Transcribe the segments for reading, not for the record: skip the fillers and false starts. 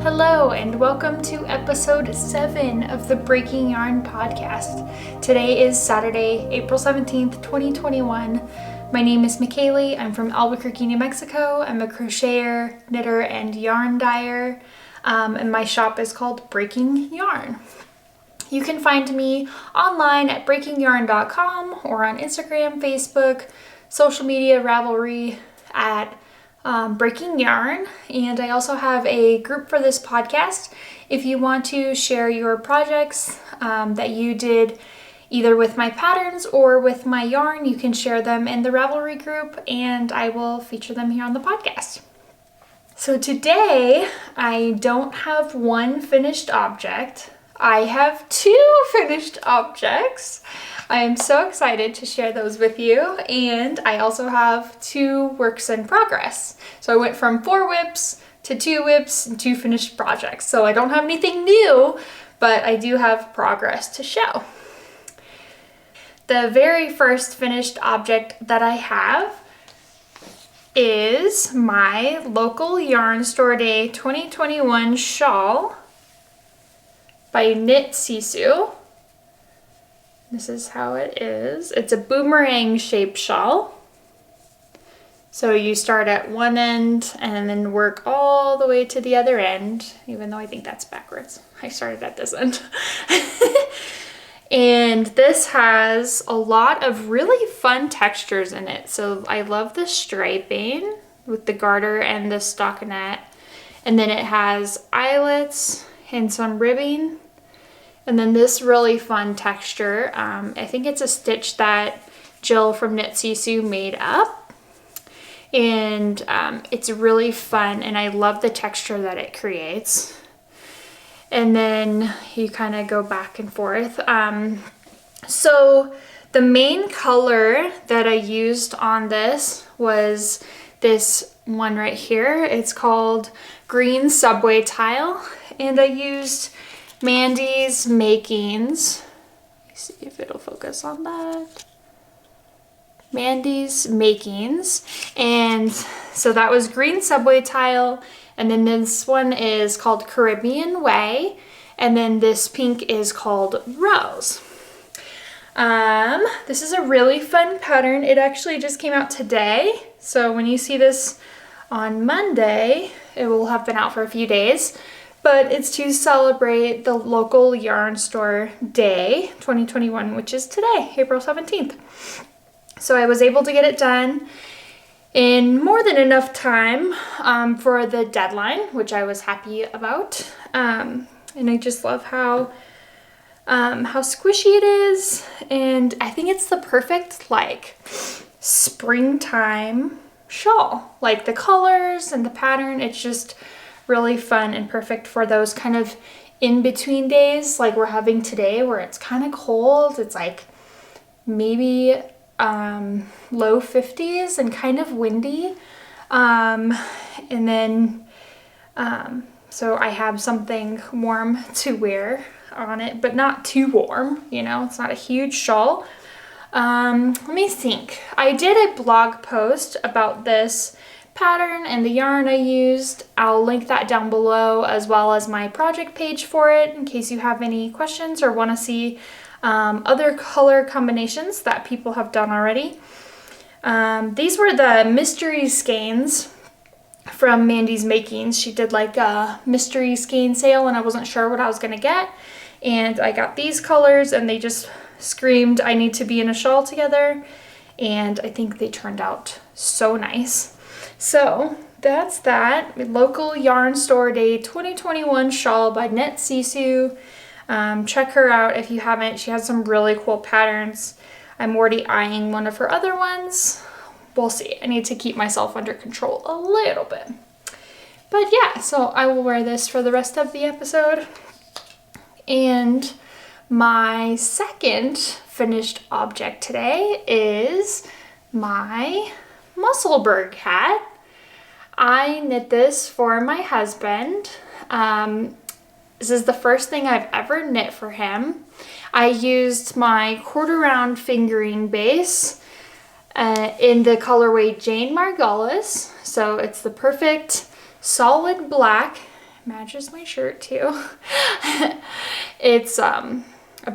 Hello and welcome to episode 7 of the Breaking Yarn podcast. Today is Saturday, April 17th, 2021. My name is Mikaylee. I'm from Albuquerque, New Mexico. I'm a crocheter, knitter, and yarn dyer, and my shop is called Breaking Yarn. You can find me online at breakingyarn.com or on Instagram, Facebook, social media, Ravelry at Breaking Yarn. And I also have a group for this podcast. If you want to share your projects that you did either with my patterns or with my yarn, you can share them in the Ravelry group and I will feature them here on the podcast. So today I don't have one finished object. I have 2 finished objects. I am so excited to share those with you, and I also have 2 works in progress. So I went from 4 whips to 2 whips and 2 finished projects. So I don't have anything new, but I do have progress to show. The very first finished object that I have is my local yarn store day 2021 shawl by Sisu. This is how it is. It's a boomerang shaped shawl. So you start at one end and then work all the way to the other end, even though I think that's backwards. I started at this end. And this has a lot of really fun textures in it. So I love the striping with the garter and the stockinette. And then it has eyelets and some ribbing. And then this really fun texture, I think it's a stitch that Jill from Sisu made up. And it's really fun and I love the texture that it creates. And then you kind of go back and forth. So the main color that I used on this was this one right here. It's called Green Subway Tile. And I used Mandi's Makings. Let me see if it'll focus on that. Mandi's Makings. And so that was Green Subway Tile. And then this one is called Carribean Way. And then this pink is called Rose. This is a really fun pattern. It actually just came out today. So when you see this on Monday, it will have been out for a few days. But it's to celebrate the local yarn store day 2021, which is today, April 17th. So I was able to get it done in more than enough time for the deadline, which I was happy about. And I just love how squishy it is. And I think it's the perfect like springtime shawl. Like the colors and the pattern, it's just really fun and perfect for those kind of in-between days like we're having today where it's kind of cold. It's like maybe low 50s and kind of windy. And then so I have something warm to wear on it, but not too warm, you know, it's not a huge shawl. Let me think. I did a blog post about this pattern and the yarn I used. I'll link that down below as well as my project page for it in case you have any questions or want to see other color combinations that people have done already. These were the mystery skeins from Mandi's Makings. She did like a mystery skein sale and I wasn't sure what I was going to get. And I got these colors and they just screamed, I need to be in a shawl together. And I think they turned out so nice. So that's that. Local Yarn Store Day 2021 shawl by Sisu. Check her out if you haven't. She has some really cool patterns. I'm already eyeing one of her other ones. We'll see. I need to keep myself under control a little bit. But yeah, so I will wear this for the rest of the episode. And my second finished object today is my Musselburgh hat. I knit this for my husband. This is the first thing I've ever knit for him. I used my quarter round fingering base in the colorway Jane Margolis. So it's the perfect solid black matches my shirt too. It's a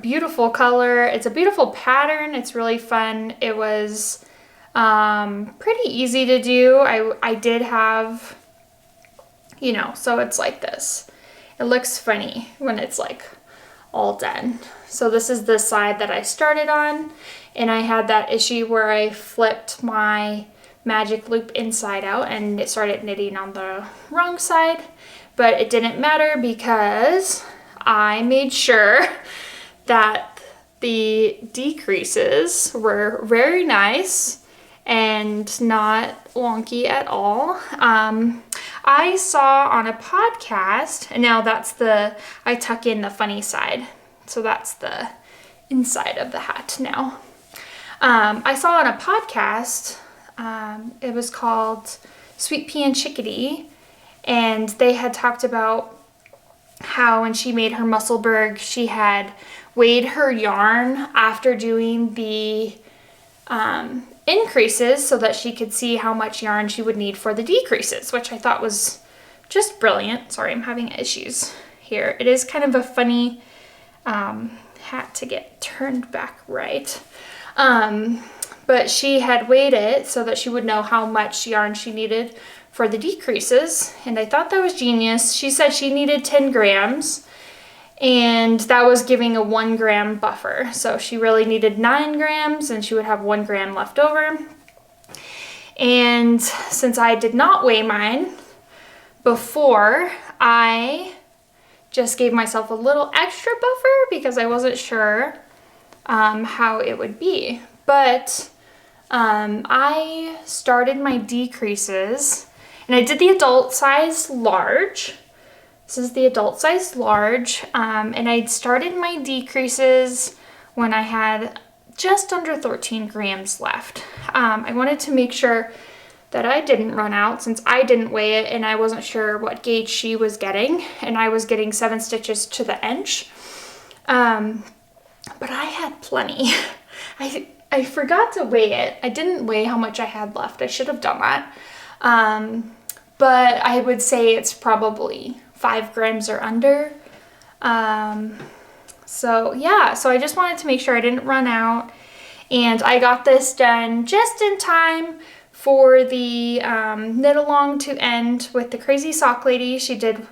beautiful color. It's a beautiful pattern. It's really fun. It was pretty easy to do. I did have, you know, so it's like this. It looks funny when it's like all done. So this is the side that I started on, and I had that issue where I flipped my magic loop inside out and it started knitting on the wrong side, but it didn't matter because I made sure that the decreases were very nice and not wonky at all. I saw on a podcast, and now that's I tuck in the funny side. So that's the inside of the hat now. I saw on a podcast, it was called Sweetpea and Chickadee, and they had talked about how when she made her Musselburgh, she had weighed her yarn after doing the increases so that she could see how much yarn she would need for the decreases, which I thought was just brilliant. Sorry, I'm having issues here. It is kind of a funny hat to get turned back right. But she had weighed it so that she would know how much yarn she needed for the decreases, and I thought that was genius. She said she needed 10 grams, and that was giving a 1 gram buffer. So she really needed 9 grams, and she would have 1 gram left over. And since I did not weigh mine before, I just gave myself a little extra buffer because I wasn't sure how it would be. But I started my decreases, and I did the adult size large. This is the adult size large, and I started my decreases when I had just under 13 grams left. I wanted to make sure that I didn't run out since I didn't weigh it and I wasn't sure what gauge she was getting, and I was getting 7 stitches to the inch. But I had plenty. I forgot to weigh it. I didn't weigh how much I had left. I should have done that. But I would say it's probably 5 grams or under. So yeah, so I just wanted to make sure I didn't run out, and I got this done just in time for the knit along to end with the crazy sock lady. She did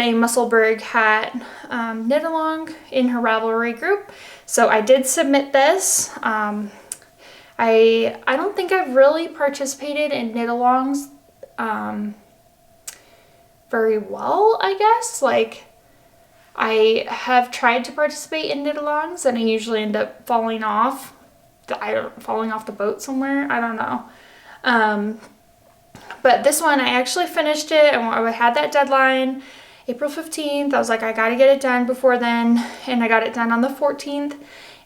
a Musselburgh Hat knit along in her Ravelry group. So I did submit this. I don't think I've really participated in knit alongs very well, I guess. Like, I have tried to participate in knit alongs and I usually end up falling off the boat somewhere. I don't know. But this one, I actually finished it, and I had that deadline, April 15th. I was like, I gotta get it done before then, and I got it done on the 14th,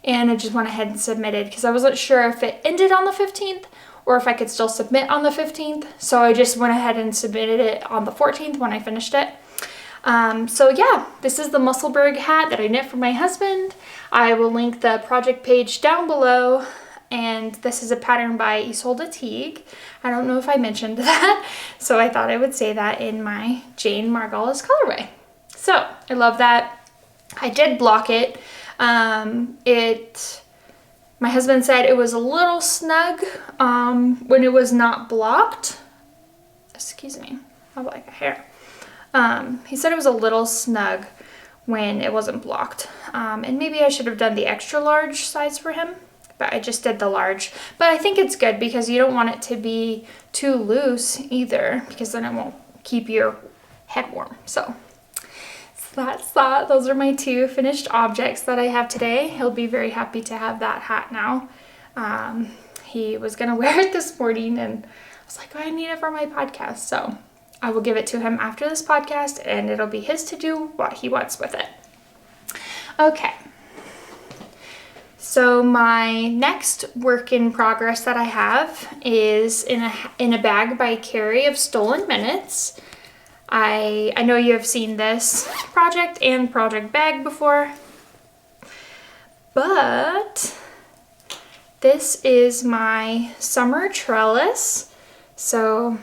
and I just went ahead and submitted because I wasn't sure if it ended on the 15th or if I could still submit on the 15th. So I just went ahead and submitted it on the 14th when I finished it. So yeah, this is the Musselburgh hat that I knit for my husband. I will link the project page down below, and this is a pattern by Ysolda Teague. I don't know if I mentioned that, so I thought I would say that in my Jane Margolis colorway. So I love that. I did block it. My husband said it was a little snug when it was not blocked. Excuse me, I have like a hair. He said it was a little snug when it wasn't blocked. And maybe I should have done the extra large size for him, but I just did the large. But I think it's good because you don't want it to be too loose either, because then it won't keep your head warm. So that's that. Those are my 2 finished objects that I have today. He'll be very happy to have that hat now. He was gonna wear it this morning, and I was like, oh, I need it for my podcast. So I will give it to him after this podcast, and it'll be his to do what he wants with it. Okay. So my next work in progress that I have is in a bag by Carrie of Stolen Minutes. I know you have seen this project and project bag before, but this is my summer trellis. So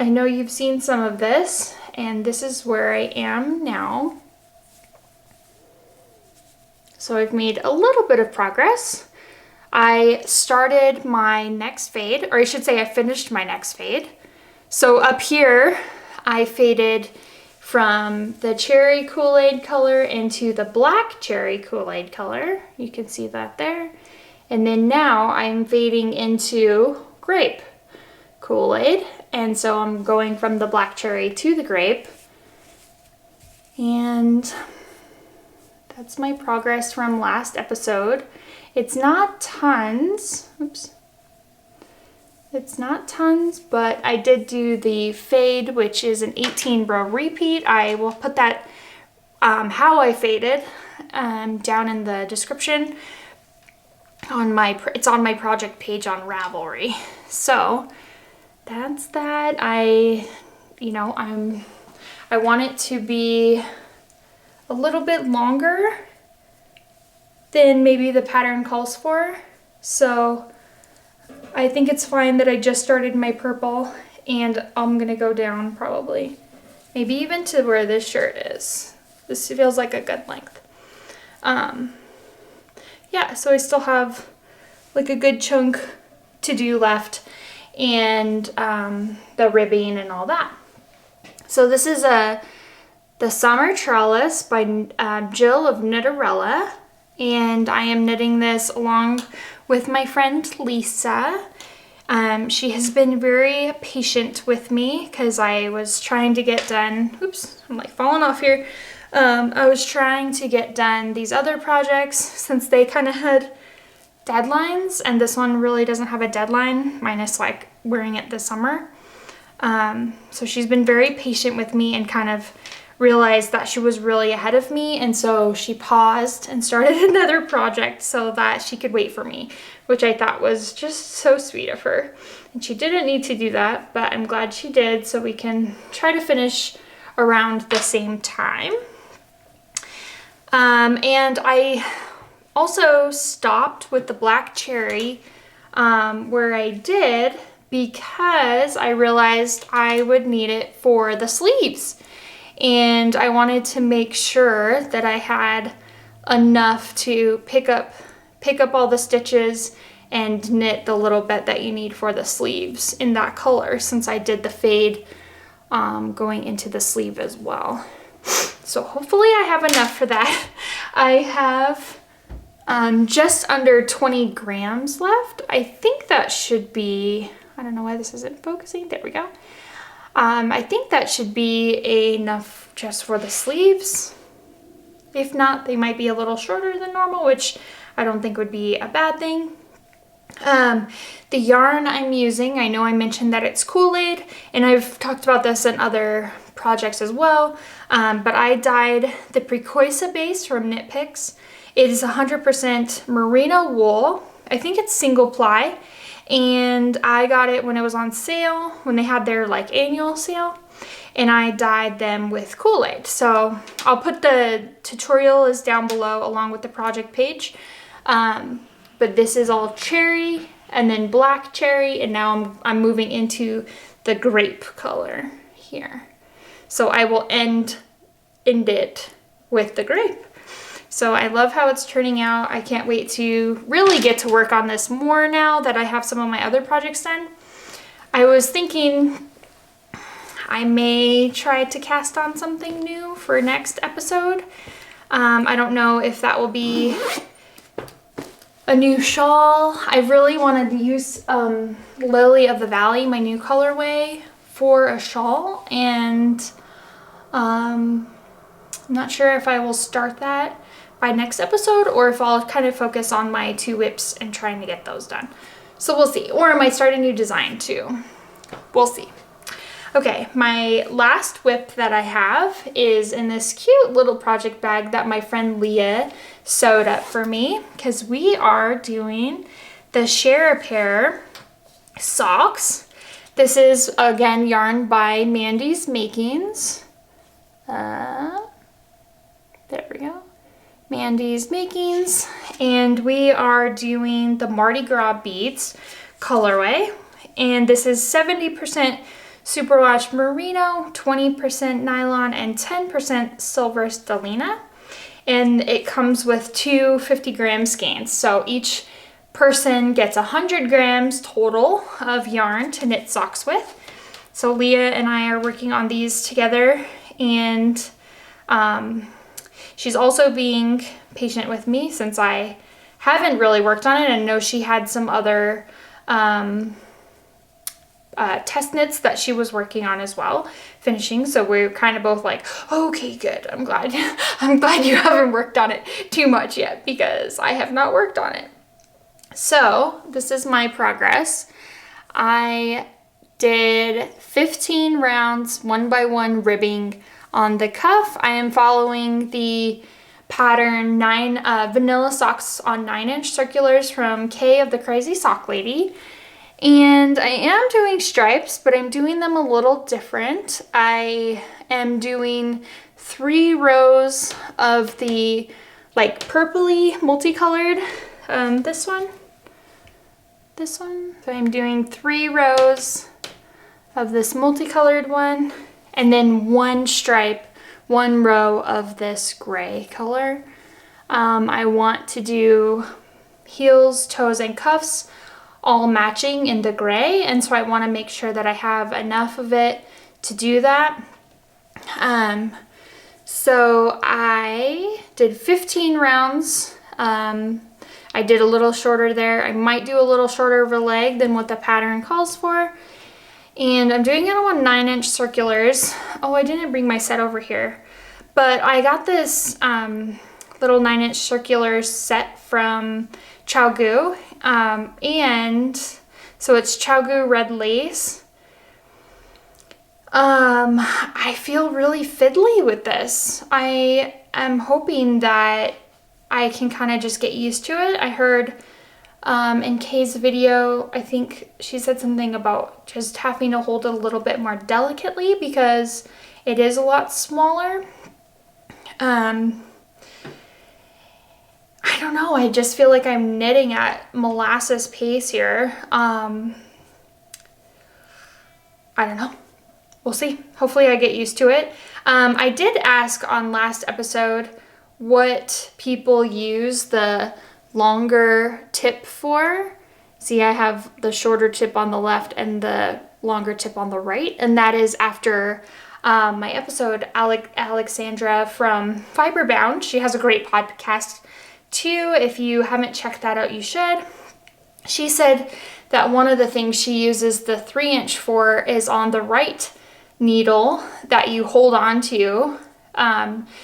I know you've seen some of this, and this is where I am now. So I've made a little bit of progress. I started my next fade, or I should say I finished my next fade. So up here, I faded from the cherry Kool-Aid color into the black cherry Kool-Aid color. You can see that there. And then now I'm fading into grape Kool-Aid. And so I'm going from the black cherry to the grape. And that's my progress from last episode. It's not tons, oops. It's not tons, but I did do the fade, which is an 18 row repeat. I will put that, how I faded, down in the description on it's on my project page on Ravelry. So that's that. I want it to be a little bit longer than maybe the pattern calls for. So I think it's fine that I just started my purple, and I'm gonna go down probably, maybe even to where this shirt is. This feels like a good length. Yeah, so I still have like a good chunk to do left, and the ribbing and all that. So this is the Summer Trellis by Jill of Knitterella, and I am knitting this along with my friend Lisa. She has been very patient with me because I was trying to get done, oops, I'm like falling off here. I was trying to get done these other projects since they kind of had deadlines, and this one really doesn't have a deadline, minus like wearing it this summer. So she's been very patient with me and kind of realized that she was really ahead of me, and so she paused and started another project so that she could wait for me, which I thought was just so sweet of her. And she didn't need to do that, but I'm glad she did, so we can try to finish around the same time. And I also stopped with the black cherry where I did, because I realized I would need it for the sleeves. And I wanted to make sure that I had enough to pick up all the stitches and knit the little bit that you need for the sleeves in that color, since I did the fade going into the sleeve as well. So hopefully I have enough for that. I have just under 20 grams left. I think that should be, I don't know why this isn't focusing, there we go. I think that should be enough just for the sleeves. If not, they might be a little shorter than normal, which I don't think would be a bad thing. The yarn I'm using, I know I mentioned that it's Kool-Aid, and I've talked about this in other projects as well, but I dyed the Preciosa Base from KnitPicks. It is 100% merino wool. I think it's single ply. And I got it when it was on sale, when they had their like annual sale, and I dyed them with Kool-Aid. So I'll put the tutorial is down below along with the project page. But this is all cherry and then black cherry, and now I'm moving into the grape color here. So I will end it with the grape. So I love how it's turning out. I can't wait to really get to work on this more now that I have some of my other projects done. I was thinking I may try to cast on something new for next episode. I don't know if that will be a new shawl. I really wanted to use Lily of the Valley, my new colorway, for a shawl, and I'm not sure if I will start that by next episode or if I'll kind of focus on my 2 whips and trying to get those done. So we'll see. Or I might start a new design too. We'll see. Okay, my last whip that I have is in this cute little project bag that my friend Leah sewed up for me, because we are doing the Share a Pair socks. This is again yarn by Mandi's Makings. There we go. Mandi's Makings, and we are doing the Mardi Gras beads colorway, and this is 70% superwash merino, 20% nylon, and 10% silver stellina. And it comes with two 50-gram skeins. So each person gets 100 grams total of yarn to knit socks with. So Leah and I are working on these together, and she's also being patient with me since I haven't really worked on it and know she had some other test knits that she was working on as well, finishing. So we're kind of both like, okay, good. I'm glad you haven't worked on it too much yet, because I have not worked on it. So this is my progress. I did 15 rounds, 1x1 ribbing on the cuff. I am following the pattern vanilla socks on 9-inch circulars from Kay of the Crazy Sock Lady. And I am doing stripes, but I'm doing them a little different. I am doing 3 rows of the like purpley multicolored, this one. So I'm doing 3 rows of this multicolored one, and then 1 stripe, 1 row of this gray color. I want to do heels, toes, and cuffs all matching in the gray, and so I want to make sure that I have enough of it to do that. So I did 15 rounds. I did a little shorter there. I might do a little shorter of a leg than what the pattern calls for. And I'm doing it on 9-inch circulars. Oh, I didn't bring my set over here. But I got this little 9-inch circular set from ChiaoGoo. And so it's ChiaoGoo red lace. I feel really fiddly with this. I am hoping that I can kind of just get used to it. I heard in Kay's video, I think she said something about just having to hold it a little bit more delicately because it is a lot smaller. I don't know, I just feel like I'm knitting at molasses pace here. I don't know. We'll see. Hopefully I get used to it. I did ask on last episode what people use the longer tip for. See, I have the shorter tip on the left and the longer tip on the right, and that is after my episode, Aleksandra from FibreBound. She has a great podcast too. If you haven't checked that out, you should. She said that one of the things she uses the 3-inch for is on the right needle that you hold on to.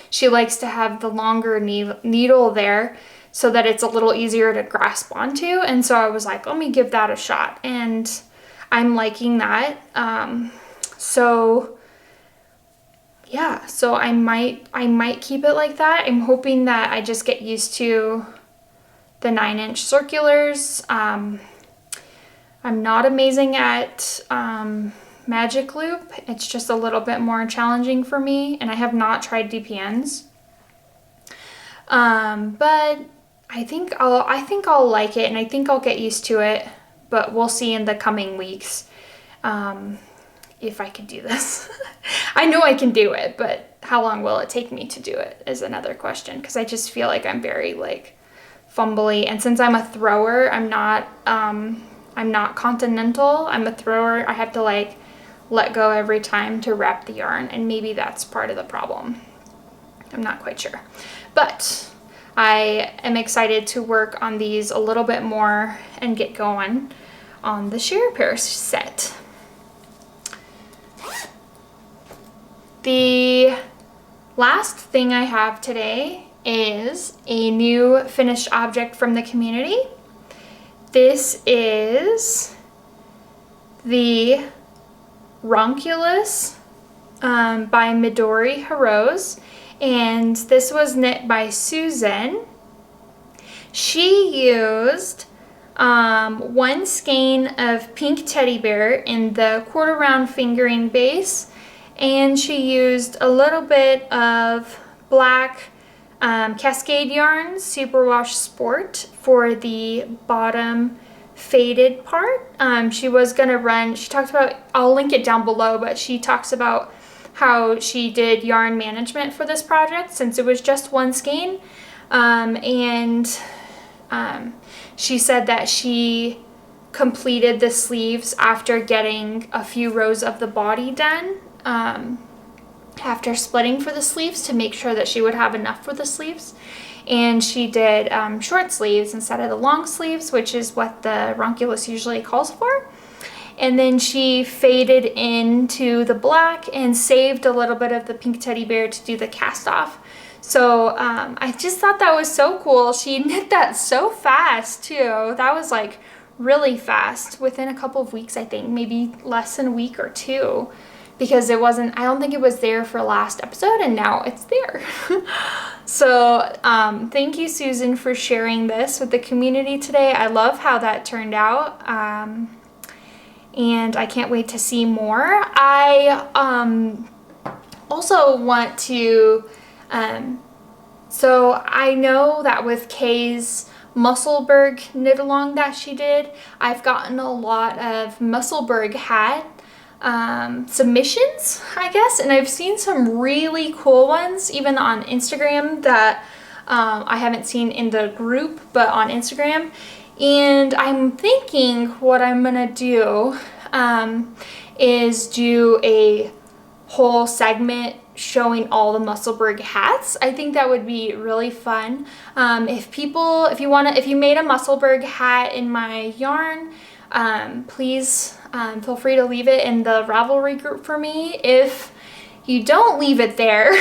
She likes to have the longer needle there so that it's a little easier to grasp onto. And so I was like, let me give that a shot. And I'm liking that. So yeah, so I might keep it like that. I'm hoping that I just get used to the 9-inch circulars. I'm not amazing at magic loop. It's just a little bit more challenging for me, and I have not tried DPNs. But I think I'll like it, and I think I'll get used to it, but we'll see in the coming weeks if I can do this. I know I can do it, but how long will it take me to do it is another question, because I just feel like I'm very like fumbly, and since I'm a thrower, I'm not continental. I'm a thrower. I have to like let go every time to wrap the yarn, and maybe that's part of the problem. I'm not quite sure, but I am excited to work on these a little bit more and get going on the sheer pair set. The last thing I have today is a new finished object from the community. This is the Ranunculus by Midori Hirose, and this was knit by Susan. She used 1 skein of pink teddy bear in the 1/4 round fingering base, and she used a little bit of black Cascade yarn Superwash Sport for the bottom faded part. She was gonna run, she talked about, I'll link it down below, but she talks about how she did yarn management for this project since it was just one skein. She said that she completed the sleeves after getting a few rows of the body done, after splitting for the sleeves to make sure that she would have enough for the sleeves. And she did short sleeves instead of the long sleeves, which is what the Ranunculus usually calls for. And then she faded into the black and saved a little bit of the pink teddy bear to do the cast off. So I just thought that was so cool. She knit that so fast too. That was like really fast, within a couple of weeks, I think, maybe less than a week or two, because it wasn't, I don't think it was there for last episode, and now it's there. So thank you, Susan, for sharing this with the community today. I love how that turned out, and I can't wait to see more. I also want to, so I know that with Kay's Musselburgh knit along that she did, I've gotten a lot of Musselburgh Hat submissions, I guess, and I've seen some really cool ones even on Instagram that I haven't seen in the group, but on Instagram. And I'm thinking what I'm gonna do is do a whole segment showing all the Musselburgh hats. I think that would be really fun. If you made a Musselburgh hat in my yarn, please feel free to leave it in the Ravelry group for me. If you don't leave it there,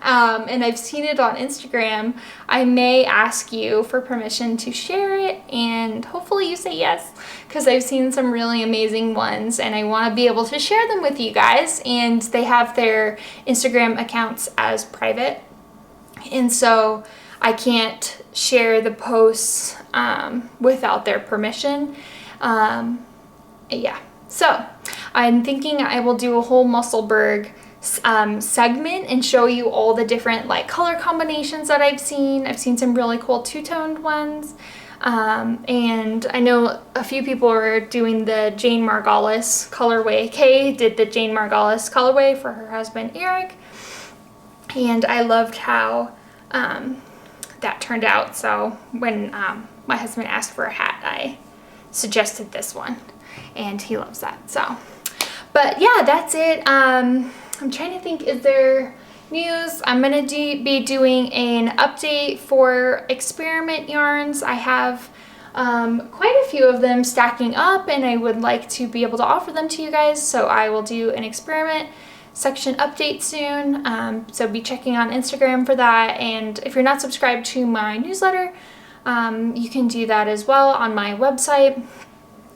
and I've seen it on Instagram, I may ask you for permission to share it, and hopefully you say yes, because I've seen some really amazing ones and I want to be able to share them with you guys. And they have their Instagram accounts as private, and so I can't share the posts without their permission. Yeah, so I'm thinking I will do a whole Musselburgh segment and show you all the different like color combinations that I've seen. I've seen some really cool two-toned ones, and I know a few people are doing the Jane Margolis colorway. Kay did the Jane Margolis colorway for her husband Eric, and I loved how that turned out. So when my husband asked for a hat, I suggested this one, and he loves that. So, but yeah, that's it. I'm trying to think, is there news? I'm gonna be doing an update for experiment yarns. I have quite a few of them stacking up, and I would like to be able to offer them to you guys, so I will do an experiment section update soon. So be checking on Instagram for that, and if you're not subscribed to my newsletter, you can do that as well on my website.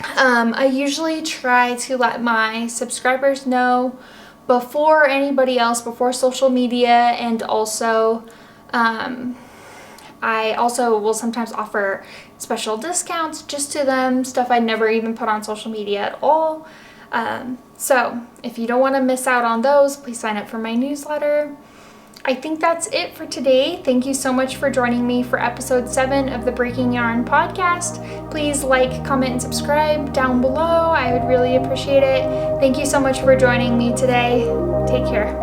I usually try to let my subscribers know before anybody else, before social media, and also I also will sometimes offer special discounts just to them, stuff I never even put on social media at all. So if you don't want to miss out on those, please sign up for my newsletter. I think that's it for today. Thank you so much for joining me for episode 7 of the Breaking Yarn podcast. Please like, comment, and subscribe down below. I would really appreciate it. Thank you so much for joining me today. Take care.